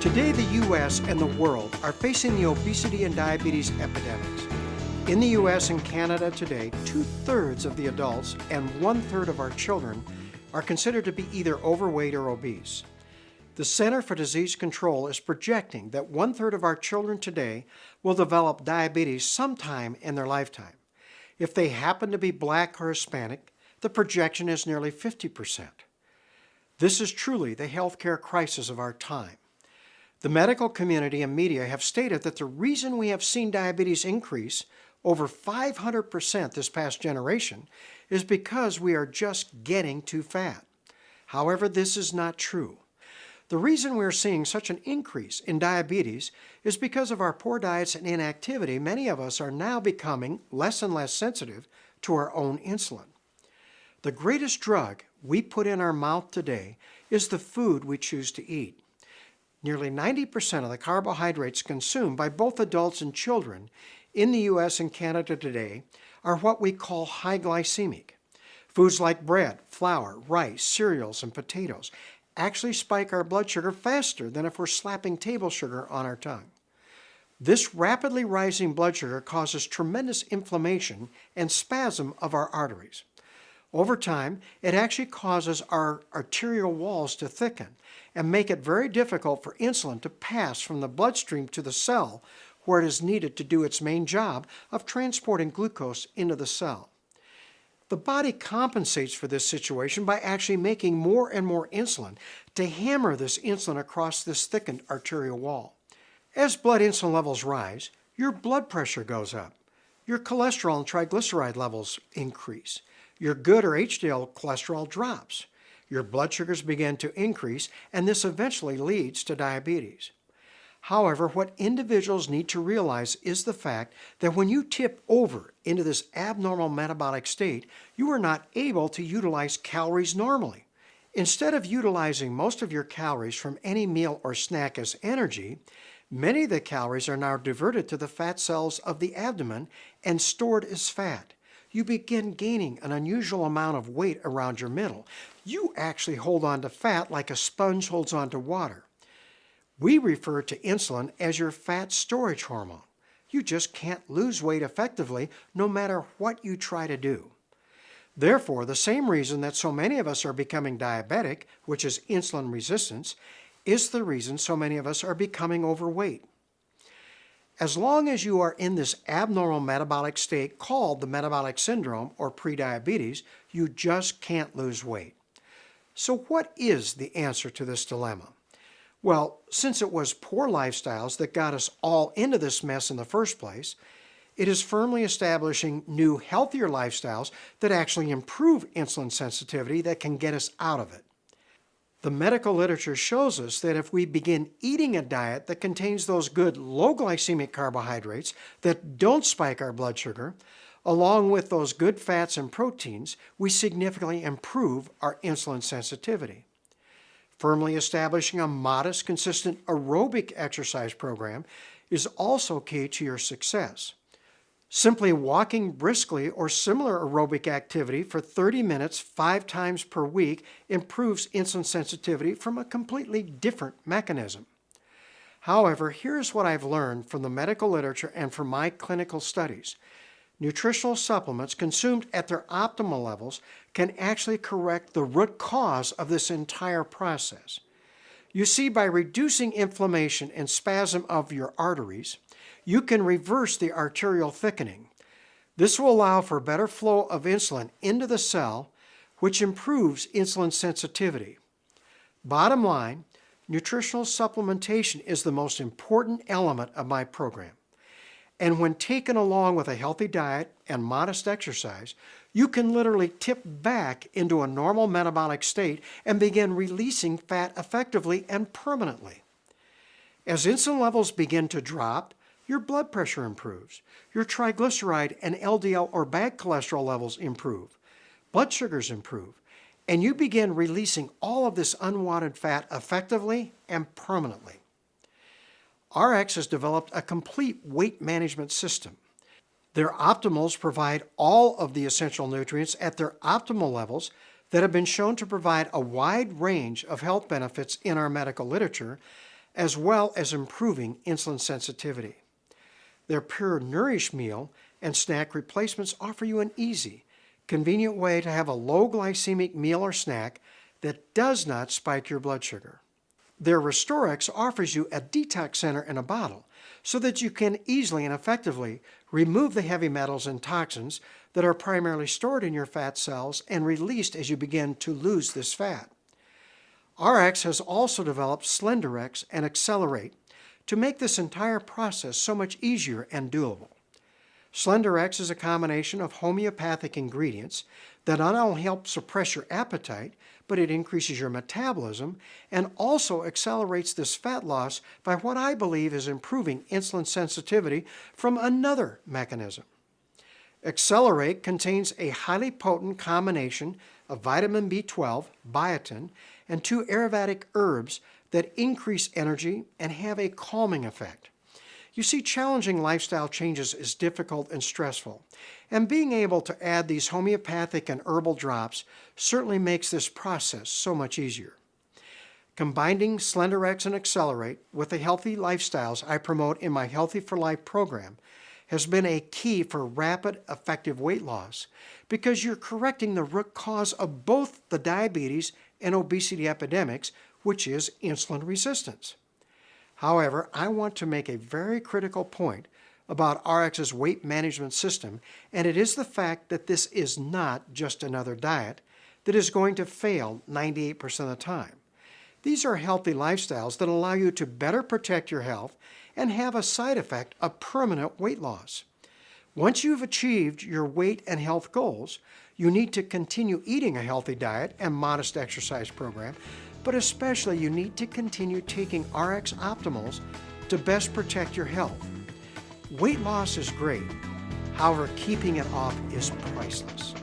Today, the U.S. and the world are facing the obesity and diabetes epidemics. In the U.S. and Canada today, 2/3 of the adults and 1/3 of our children are considered to be either overweight or obese. The Center for Disease Control is projecting that 1/3 of our children today will develop diabetes sometime in their lifetime. If they happen to be Black or Hispanic, the projection is nearly 50%. This is truly the healthcare crisis of our time. The medical community and media have stated that the reason we have seen diabetes increase over 500% this past generation is because we are just getting too fat. However, this is not true. The reason we're seeing such an increase in diabetes is because of our poor diets and inactivity. Many of us are now becoming less and less sensitive to our own insulin. The greatest drug we put in our mouth today is the food we choose to eat. Nearly 90% of the carbohydrates consumed by both adults and children in the U.S. and Canada today are what we call high glycemic. Foods like bread, flour, rice, cereals, and potatoes actually spike our blood sugar faster than if we're slapping table sugar on our tongue. This rapidly rising blood sugar causes tremendous inflammation and spasm of our arteries. Over time, it actually causes our arterial walls to thicken and make it very difficult for insulin to pass from the bloodstream to the cell where it is needed to do its main job of transporting glucose into the cell. The body compensates for this situation by actually making more and more insulin to hammer this insulin across this thickened arterial wall. As blood insulin levels rise, your blood pressure goes up. Your cholesterol and triglyceride levels increase. Your good or HDL cholesterol drops. Your blood sugars begin to increase, and this eventually leads to diabetes. However, what individuals need to realize is the fact that when you tip over into this abnormal metabolic state, you are not able to utilize calories normally. Instead of utilizing most of your calories from any meal or snack as energy, many of the calories are now diverted to the fat cells of the abdomen and stored as fat. You begin gaining an unusual amount of weight around your middle. You actually hold on to fat like a sponge holds on to water. We refer to insulin as your fat storage hormone. You just can't lose weight effectively no matter what you try to do. Therefore, the same reason that so many of us are becoming diabetic, which is insulin resistance, is the reason so many of us are becoming overweight. As long as you are in this abnormal metabolic state called the metabolic syndrome or prediabetes, you just can't lose weight. So what is the answer to this dilemma? Well, since it was poor lifestyles that got us all into this mess in the first place, it is firmly establishing new, healthier lifestyles that actually improve insulin sensitivity that can get us out of it. The medical literature shows us that if we begin eating a diet that contains those good low glycemic carbohydrates that don't spike our blood sugar, along with those good fats and proteins, we significantly improve our insulin sensitivity. Firmly establishing a modest, consistent aerobic exercise program is also key to your success. Simply walking briskly or similar aerobic activity for 30 minutes 5 times per week improves insulin sensitivity from a completely different mechanism. However, here's what I've learned from the medical literature and from my clinical studies. Nutritional supplements consumed at their optimal levels can actually correct the root cause of this entire process. You see, by reducing inflammation and spasm of your arteries, you can reverse the arterial thickening. This will allow for better flow of insulin into the cell, which improves insulin sensitivity. Bottom line, nutritional supplementation is the most important element of my program. And when taken along with a healthy diet and modest exercise, you can literally tip back into a normal metabolic state and begin releasing fat effectively and permanently. As insulin levels begin to drop, your blood pressure improves. Your triglyceride and LDL or bad cholesterol levels improve. Blood sugars improve. And you begin releasing all of this unwanted fat effectively and permanently. Ariix has developed a complete weight management system. Their optimals provide all of the essential nutrients at their optimal levels that have been shown to provide a wide range of health benefits in our medical literature, as well as improving insulin sensitivity. Their Pure Nourish meal and snack replacements offer you an easy, convenient way to have a low glycemic meal or snack that does not spike your blood sugar. Their RestoreX offers you a detox center in a bottle so that you can easily and effectively remove the heavy metals and toxins that are primarily stored in your fat cells and released as you begin to lose this fat. Ariix has also developed SlenderX and Accelerate to make this entire process so much easier and doable. SlenderX is a combination of homeopathic ingredients that not only help suppress your appetite, but it increases your metabolism and also accelerates this fat loss by what I believe is improving insulin sensitivity from another mechanism. Accelerate contains a highly potent combination of vitamin B12, biotin, and 2 aromatic herbs that increase energy and have a calming effect. You see, challenging lifestyle changes is difficult and stressful, and being able to add these homeopathic and herbal drops certainly makes this process so much easier. Combining SlenderX and Accelerate with the healthy lifestyles I promote in my Healthy for Life program has been a key for rapid, effective weight loss because you're correcting the root cause of both the diabetes and obesity epidemics, which is insulin resistance. However, I want to make a very critical point about Ariix's weight management system, and it is the fact that this is not just another diet that is going to fail 98% of the time. These are healthy lifestyles that allow you to better protect your health and have a side effect of permanent weight loss. Once you've achieved your weight and health goals, you need to continue eating a healthy diet and modest exercise program, but especially you need to continue taking Ariix Optimals to best protect your health. Weight loss is great, however, keeping it off is priceless.